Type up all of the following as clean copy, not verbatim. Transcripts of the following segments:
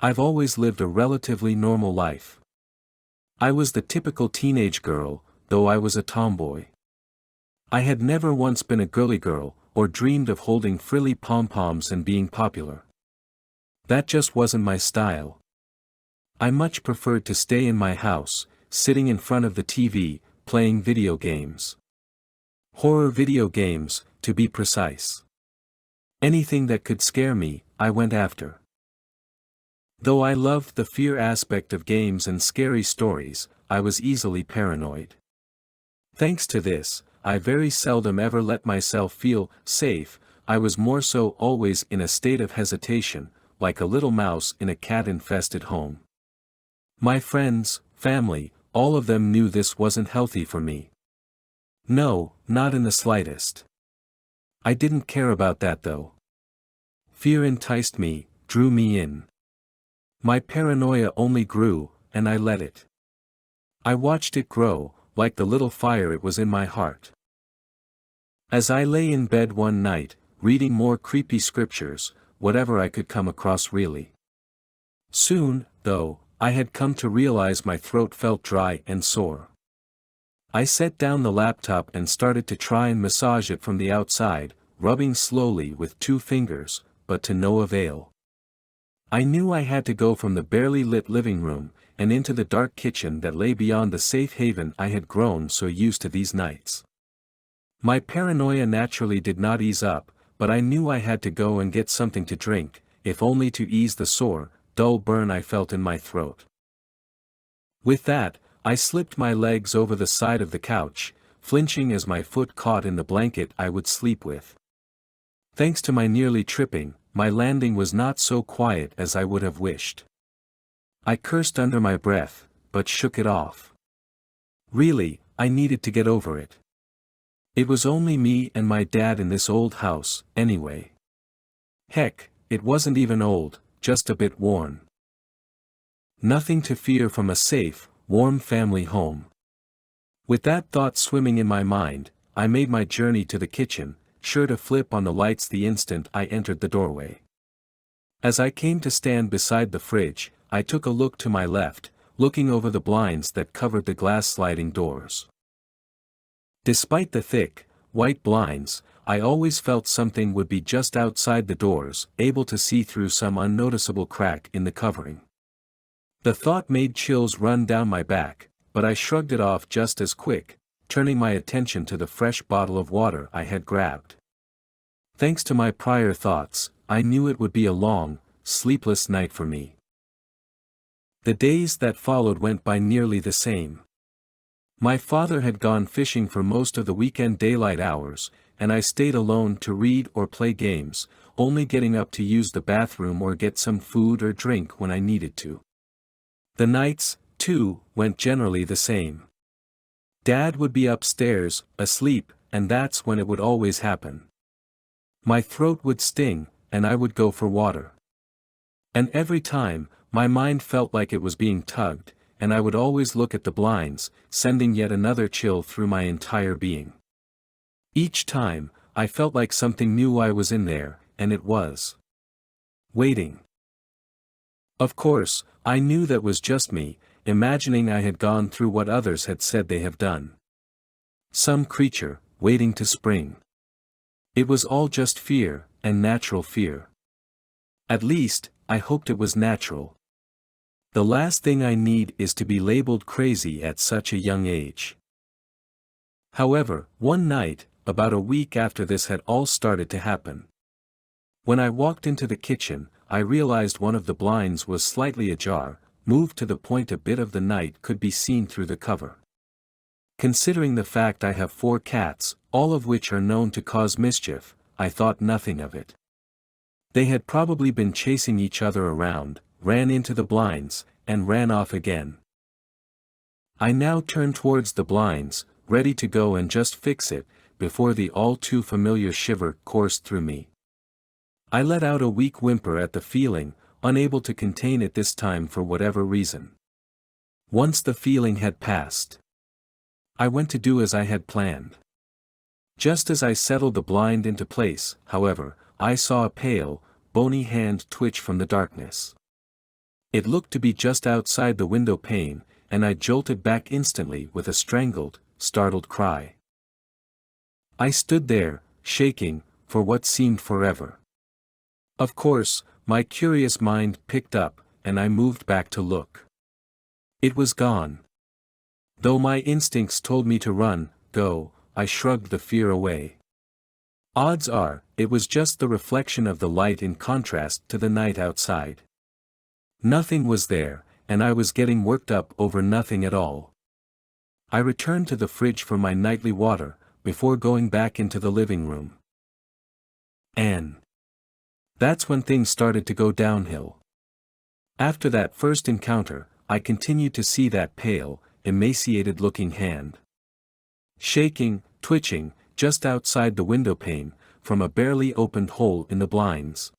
I've always lived a relatively normal life. I was the typical teenage girl, though I was a tomboy. I had never once been a girly girl, or dreamed of holding frilly pom-poms and being popular. That just wasn't my style. I much preferred to stay in my house, sitting in front of the TV, playing video games. Horror video games, to be precise. Anything that could scare me, I went after. Though I loved the fear aspect of games and scary stories, I was easily paranoid. Thanks to this, I very seldom ever let myself feel safe. I was more so always in a state of hesitation, like a little mouse in a cat-infested home. My friends, family, all of them knew this wasn't healthy for me. No, not in the slightest. I didn't care about that though. Fear enticed me, drew me in. My paranoia only grew, and I let it. I watched it grow, like the little fire it was in my heart. As I lay in bed one night, reading more creepy scriptures, whatever I could come across really. Soon, though, I had come to realize my throat felt dry and sore. I set down the laptop and started to try and massage it from the outside, rubbing slowly with 2 fingers, but to no avail. I knew I had to go from the barely lit living room, and into the dark kitchen that lay beyond the safe haven I had grown so used to these nights. My paranoia naturally did not ease up, but I knew I had to go and get something to drink, if only to ease the sore, dull burn I felt in my throat. With that, I slipped my legs over the side of the couch, flinching as my foot caught in the blanket I would sleep with. Thanks to my nearly tripping, my landing was not so quiet as I would have wished. I cursed under my breath, but shook it off. Really, I needed to get over it. It was only me and my dad in this old house, anyway. Heck, it wasn't even old, just a bit worn. Nothing to fear from a safe, warm family home. With that thought swimming in my mind, I made my journey to the kitchen, sure to flip on the lights the instant I entered the doorway. As I came to stand beside the fridge, I took a look to my left, looking over the blinds that covered the glass sliding doors. Despite the thick, white blinds, I always felt something would be just outside the doors, able to see through some unnoticeable crack in the covering. The thought made chills run down my back, but I shrugged it off just as quick, turning my attention to the fresh bottle of water I had grabbed. Thanks to my prior thoughts, I knew it would be a long, sleepless night for me. The days that followed went by nearly the same. My father had gone fishing for most of the weekend daylight hours, and I stayed alone to read or play games, only getting up to use the bathroom or get some food or drink when I needed to. The nights, too, went generally the same. Dad would be upstairs, asleep, and that's when it would always happen. My throat would sting, and I would go for water. And every time, my mind felt like it was being tugged, and I would always look at the blinds, sending yet another chill through my entire being. Each time, I felt like something knew I was in there, and it was waiting. Of course, I knew that was just me, imagining I had gone through what others had said they have done. Some creature, waiting to spring. It was all just fear, and natural fear. At least, I hoped it was natural. The last thing I need is to be labeled crazy at such a young age. However, one night, about a week after this had all started to happen. When I walked into the kitchen, I realized one of the blinds was slightly ajar, moved to the point a bit of the night could be seen through the cover. Considering the fact I have 4 cats, all of which are known to cause mischief, I thought nothing of it. They had probably been chasing each other around, ran into the blinds, and ran off again. I now turned towards the blinds, ready to go and just fix it, before the all-too-familiar shiver coursed through me. I let out a weak whimper at the feeling, unable to contain it this time for whatever reason. Once the feeling had passed, I went to do as I had planned. Just as I settled the blind into place, however, I saw a pale, bony hand twitch from the darkness. It looked to be just outside the window pane, and I jolted back instantly with a strangled, startled cry. I stood there, shaking, for what seemed forever. Of course, my curious mind picked up, and I moved back to look. It was gone. Though my instincts told me to run, go, I shrugged the fear away. Odds are, it was just the reflection of the light in contrast to the night outside. Nothing was there, and I was getting worked up over nothing at all. I returned to the fridge for my nightly water, before going back into the living room. And that's when things started to go downhill. After that first encounter, I continued to see that pale, emaciated-looking hand. Shaking, twitching, just outside the window pane, from a barely opened hole in the blinds.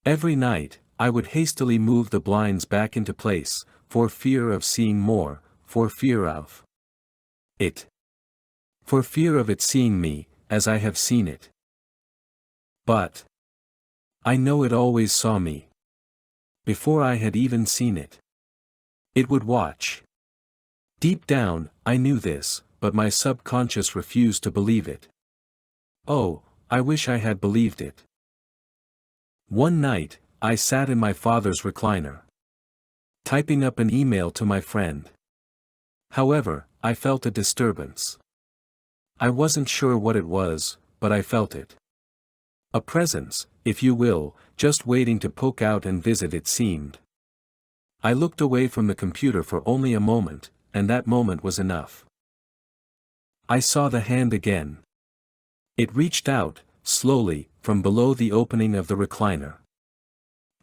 Every night, I would hastily move the blinds back into place, for fear of seeing more, for fear of it. For fear of it seeing me, as I have seen it. But I know it always saw me. Before I had even seen it. It would watch. Deep down, I knew this, but my subconscious refused to believe it. Oh, I wish I had believed it. One night, I sat in my father's recliner, typing up an email to my friend. However, I felt a disturbance. I wasn't sure what it was, but I felt it. A presence, if you will, just waiting to poke out and visit, it seemed. I looked away from the computer for only a moment, and that moment was enough. I saw the hand again. It reached out, slowly, from below the opening of the recliner.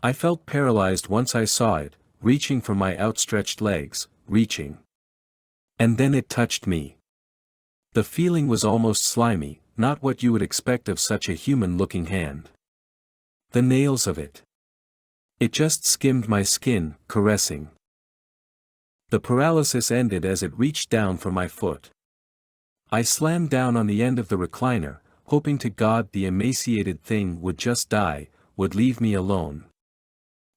I felt paralyzed once I saw it, reaching for my outstretched legs, reaching. And then it touched me. The feeling was almost slimy, not what you would expect of such a human-looking hand. The nails of it. It just skimmed my skin, caressing. The paralysis ended as it reached down for my foot. I slammed down on the end of the recliner, hoping to God the emaciated thing would just die, would leave me alone.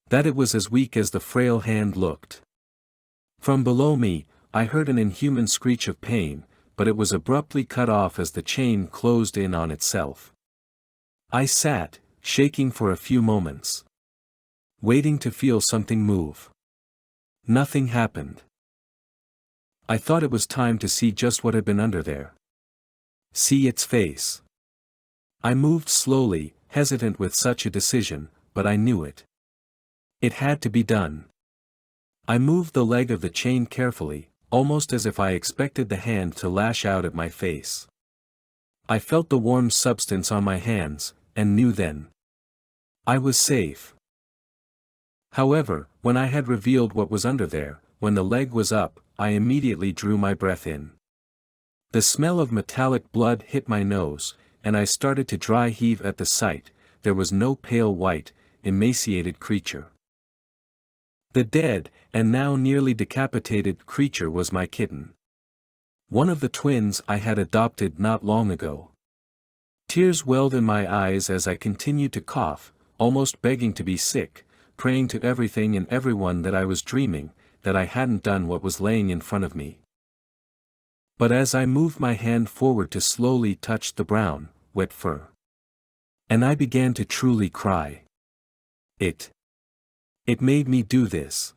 That it was as weak as the frail hand looked. From below me, I heard an inhuman screech of pain, but it was abruptly cut off as the chain closed in on itself. I sat, shaking for a few moments, waiting to feel something move. Nothing happened. I thought it was time to see just what had been under there. See its face. I moved slowly, hesitant with such a decision, but I knew it. It had to be done. I moved the leg of the chain carefully, almost as if I expected the hand to lash out at my face. I felt the warm substance on my hands, and knew then I was safe. However, when I had revealed what was under there, when the leg was up, I immediately drew my breath in. The smell of metallic blood hit my nose, and I started to dry heave at the sight. There was no pale white, emaciated creature. The dead, and now nearly decapitated creature was my kitten. One of the twins I had adopted not long ago. Tears welled in my eyes as I continued to cough, almost begging to be sick, praying to everything and everyone that I was dreaming, that I hadn't done what was laying in front of me. But as I moved my hand forward to slowly touch the brown, wet fur, and I began to truly cry. It made me do this.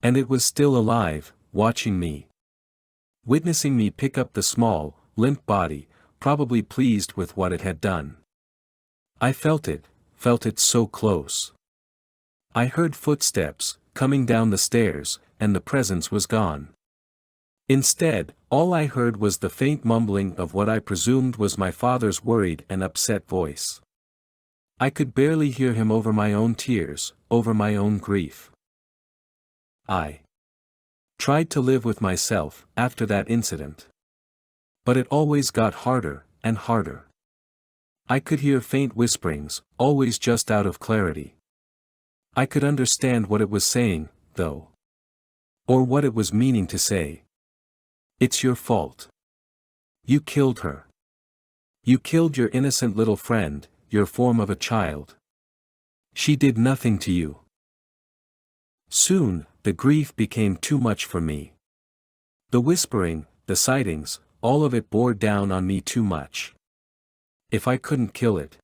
And it was still alive, watching me. Witnessing me pick up the small, limp body, probably pleased with what it had done. I felt it so close. I heard footsteps, coming down the stairs, and the presence was gone. Instead, all I heard was the faint mumbling of what I presumed was my father's worried and upset voice. I could barely hear him over my own tears, over my own grief. I tried to live with myself, after that incident. But it always got harder, and harder. I could hear faint whisperings, always just out of clarity. I could understand what it was saying, though. Or what it was meaning to say. It's your fault. You killed her. You killed your innocent little friend, your form of a child. She did nothing to you. Soon, the grief became too much for me. The whispering, the sightings, all of it bore down on me too much. If I couldn't kill it,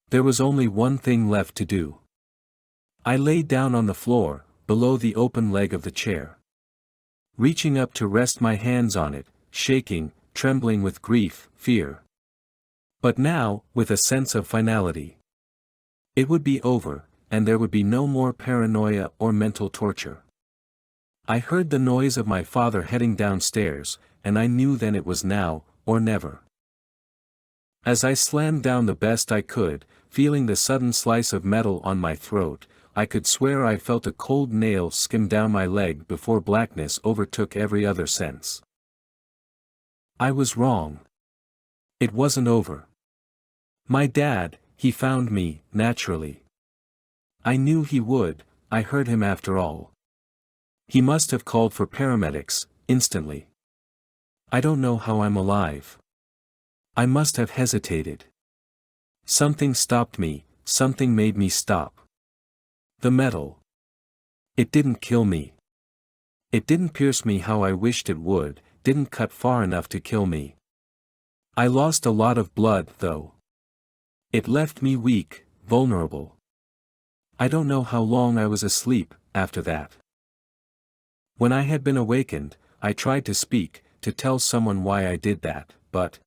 there was only one thing left to do. I lay down on the floor, below the open leg of the chair. Reaching up to rest my hands on it, shaking, trembling with grief, fear. But now, with a sense of finality. It would be over, and there would be no more paranoia or mental torture. I heard the noise of my father heading downstairs, and I knew then it was now, or never. As I slammed down the best I could, feeling the sudden slice of metal on my throat, I could swear I felt a cold nail skim down my leg before blackness overtook every other sense. I was wrong. It wasn't over. My dad, he found me, naturally. I knew he would, I heard him after all. He must have called for paramedics, instantly. I don't know how I'm alive. I must have hesitated. Something stopped me, something made me stop. The metal. It didn't kill me. It didn't pierce me how I wished it would, didn't cut far enough to kill me. I lost a lot of blood, though. It left me weak, vulnerable. I don't know how long I was asleep, after that. When I had been awakened, I tried to speak, to tell someone why I did that, but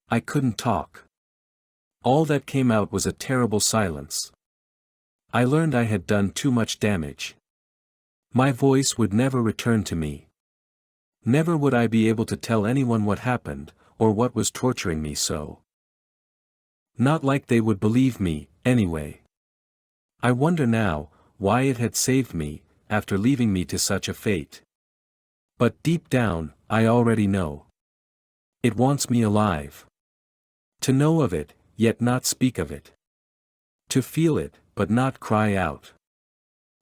I couldn't talk. All that came out was a terrible silence. I learned I had done too much damage. My voice would never return to me. Never would I be able to tell anyone what happened, or what was torturing me so. Not like they would believe me, anyway. I wonder now, why it had saved me, after leaving me to such a fate. But deep down, I already know. It wants me alive. To know of it, yet not speak of it. To feel it, but not cry out.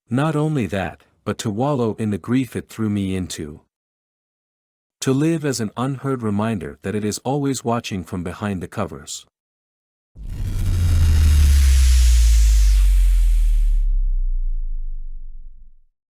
Not only that, but to wallow in the grief it threw me into. To live as an unheard reminder that it is always watching from behind the covers.